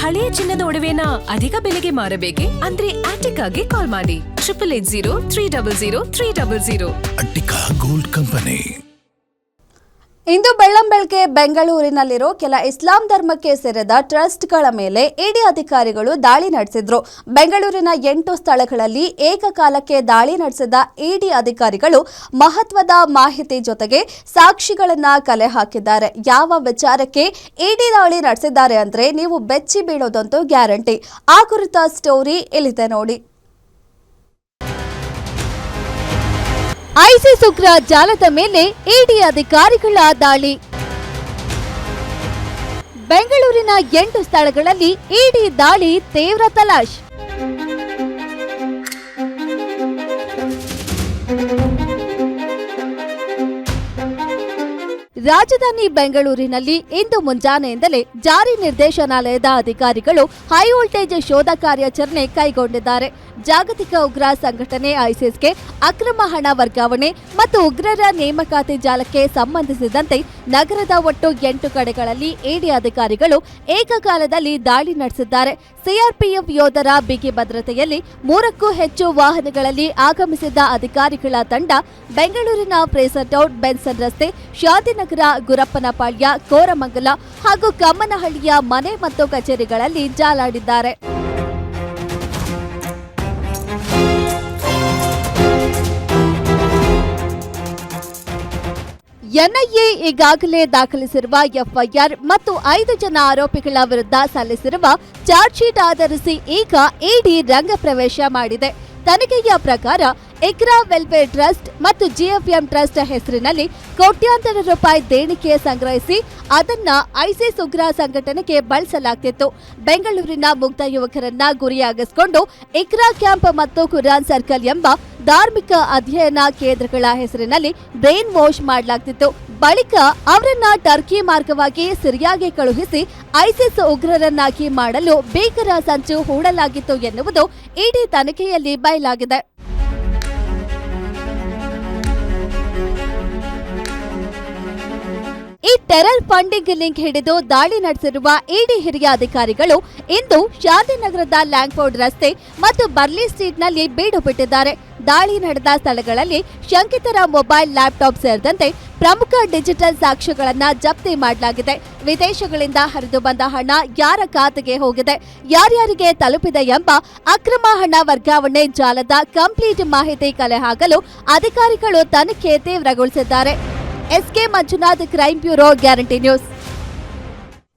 ಹಳೆಯ ಚಿನ್ನದ ಒಡವೆನ ಅಧಿಕ ಬೆಲೆಗೆ ಮಾರಬೇಕೆ? ಅಂದ್ರೆ ಆಟಿಕಾಗೆ ಕಾಲ್ ಮಾಡಿ 8880300300. Attica gold company. ಇಂದು ಬೆಳ್ಳಂಬೆಳಗ್ಗೆ ಬೆಂಗಳೂರಿನಲ್ಲಿರೋ ಕೆಲ ಇಸ್ಲಾಂ ಧರ್ಮಕ್ಕೆ ಸೇರಿದ ಟ್ರಸ್ಟ್ಗಳ ಮೇಲೆ ಇಡಿ ಅಧಿಕಾರಿಗಳು ದಾಳಿ ನಡೆಸಿದ್ರು. ಬೆಂಗಳೂರಿನ 8 ಸ್ಥಳಗಳಲ್ಲಿ ಏಕಕಾಲಕ್ಕೆ ದಾಳಿ ನಡೆಸಿದ ಇಡಿ ಅಧಿಕಾರಿಗಳು ಮಹತ್ವದ ಮಾಹಿತಿ ಜೊತೆಗೆ ಸಾಕ್ಷಿಗಳನ್ನ ಕಲೆ ಹಾಕಿದ್ದಾರೆ. ಯಾವ ವಿಚಾರಕ್ಕೆ ಇಡಿ ದಾಳಿ ನಡೆಸಿದ್ದಾರೆ ಅಂದ್ರೆ ನೀವು ಬೆಚ್ಚಿ ಬೀಳೋದಂತೂ ಗ್ಯಾರಂಟಿ. ಆ ಕುರಿತ ಸ್ಟೋರಿ ಇಲ್ಲಿದೆ ನೋಡಿ. ಐಸಿಸ್ ಉಗ್ರ ಜಾಲದ ಮೇಲೆ ಇಡಿ ಅಧಿಕಾರಿಗಳ ದಾಳಿ. ಬೆಂಗಳೂರಿನ 8 ಸ್ಥಳಗಳಲ್ಲಿ ಇಡಿ ದಾಳಿ ತೀವ್ರ ತಲಾಶ್. ರಾಜಧಾನಿ ಬೆಂಗಳೂರಿನಲ್ಲಿ ಇಂದು ಮುಂಜಾನೆಯಿಂದಲೇ ಜಾರಿ ನಿರ್ದೇಶನಾಲಯದ ಅಧಿಕಾರಿಗಳು ಹೈ ವೋಲ್ಟೇಜ್ ಶೋಧ ಕಾರ್ಯಾಚರಣೆ ಕೈಗೊಂಡಿದ್ದಾರೆ. ಜಾಗತಿಕ ಉಗ್ರ ಸಂಘಟನೆ ಐಸಿಸ್ಗೆ ಅಕ್ರಮ ಹಣ ವರ್ಗಾವಣೆ ಮತ್ತು ಉಗ್ರರ ನೇಮಕಾತಿ ಜಾಲಕ್ಕೆ ಸಂಬಂಧಿಸಿದಂತೆ ನಗರದ ಒಟ್ಟು 8 ಕಡೆಗಳಲ್ಲಿ ಇಡಿ ಅಧಿಕಾರಿಗಳು ಏಕಕಾಲದಲ್ಲಿ ದಾಳಿ ನಡೆಸಿದ್ದಾರೆ. ಸಿಆರ್ಪಿಎಫ್ ಯೋಧರ ಬಿಗಿ ಭದ್ರತೆಯಲ್ಲಿ 3ಕ್ಕೂ ಹೆಚ್ಚು ವಾಹನಗಳಲ್ಲಿ ಆಗಮಿಸಿದ್ದ ಅಧಿಕಾರಿಗಳ ತಂಡ ಬೆಂಗಳೂರಿನ ಫ್ರೇಸರ್ ಟೌನ್, ಬೆನ್ಸನ್ ರಸ್ತೆ, ಶಾಂತಿನಗರ, ಗುರಪ್ಪನಪಾಳ್ಯ, ಕೋರಮಂಗಲ ಹಾಗೂ ಕಮ್ಮನಹಳ್ಳಿಯ ಮನೆ ಮತ್ತು ಕಚೇರಿಗಳಲ್ಲಿ ಜಾಲಾಡಿದ್ದಾರೆ. ಎನ್ಐಎ ಈಗಾಗಲೇ ದಾಖಲಿಸಿರುವ ಎಫ್ಐಆರ್ ಮತ್ತು 5 ಜನ ಆರೋಪಿಗಳ ವಿರುದ್ಧ ಸಲ್ಲಿಸಿರುವ ಚಾರ್ಜ್ ಶೀಟ್ ಆಧರಿಸಿ ಈಗ ಇಡಿ ರಂಗ ಪ್ರವೇಶ ಮಾಡಿದೆ. ತನಿಖೆಯ ಪ್ರಕಾರ ಇಕ್ರಾ ವೆಲ್ಫೇರ್ ಟ್ರಸ್ಟ್ ಮತ್ತು ಜಿಎಫ್ಎಂ ಟ್ರಸ್ಟ್ ಹೆಸರಿನಲ್ಲಿ ಕೋಟ್ಯಾಂತರ ರೂಪಾಯಿ ದೇಣಿಗೆ ಸಂಗ್ರಹಿಸಿ ಅದನ್ನ ಐಸಿಸ್ ಉಗ್ರ ಸಂಘಟನೆಗೆ ಬಳಸಲಾಗ್ತಿತ್ತು. ಬೆಂಗಳೂರಿನ ಮುಗ್ಧ ಯುವಕರನ್ನ ಗುರಿಯಾಗಿಸಿಕೊಂಡು ಇಕ್ರಾ ಕ್ಯಾಂಪ್ ಮತ್ತು ಕುರಾನ್ ಸರ್ಕಲ್ ಎಂಬ ಧಾರ್ಮಿಕ ಅಧ್ಯಯನ ಕೇಂದ್ರಗಳ ಹೆಸರಿನಲ್ಲಿ ಬ್ರೈನ್ ವಾಶ್ ಮಾಡಲಾಗ್ತಿತ್ತು. ಬಳಿಕ ಅವರನ್ನ ಟರ್ಕಿ ಮಾರ್ಗವಾಗಿ ಸಿರಿಯಾಗೆ ಕಳುಹಿಸಿ ಐಸಿಸ್ ಉಗ್ರರನ್ನಾಗಿ ಮಾಡಲು ಭೀಕರ ಸಂಚು ಹೂಡಲಾಗಿತ್ತು ಎನ್ನುವುದು ಇಡಿ ತನಿಖೆಯಲ್ಲಿ ಬಯಲಾಗಿದೆ. ಈ ಟೆರರ್ ಫಂಡಿಂಗ್ ಲಿಂಕ್ ಹಿಡಿದು ದಾಳಿ ನಡೆಸಿರುವ ಇಡಿ ಹಿರಿಯ ಅಧಿಕಾರಿಗಳು ಇಂದು ಶಾಂತಿನಗರದ ಲ್ಯಾಂಗ್ಫೋರ್ಡ್ ರಸ್ತೆ ಮತ್ತು ಬರ್ಲಿ ಸ್ಟ್ರೀಟ್ನಲ್ಲಿ ಬೀಡು ಬಿಟ್ಟಿದ್ದಾರೆ. ದಾಳಿ ನಡೆದ ಸ್ಥಳಗಳಲ್ಲಿ ಶಂಕಿತರ ಮೊಬೈಲ್, ಲ್ಯಾಪ್ಟಾಪ್ ಸೇರಿದಂತೆ ಪ್ರಮುಖ ಡಿಜಿಟಲ್ ಸಾಕ್ಷ್ಯಗಳನ್ನು ಜಪ್ತಿ ಮಾಡಲಾಗಿದೆ. ವಿದೇಶಗಳಿಂದ ಹರಿದು ಬಂದ ಹಣ ಯಾರ ಖಾತೆಗೆ ಹೋಗಿದೆ, ಯಾರ್ಯಾರಿಗೆ ತಲುಪಿದೆ ಎಂಬ ಅಕ್ರಮ ಹಣ ವರ್ಗಾವಣೆ ಜಾಲದ ಕಂಪ್ಲೀಟ್ ಮಾಹಿತಿ ಕಲೆ ಹಾಕಲು ಅಧಿಕಾರಿಗಳು ತನಿಖೆ ತೀವ್ರಗೊಳಿಸಿದ್ದಾರೆ. SK Manjunath, crime bureau, guarantee news.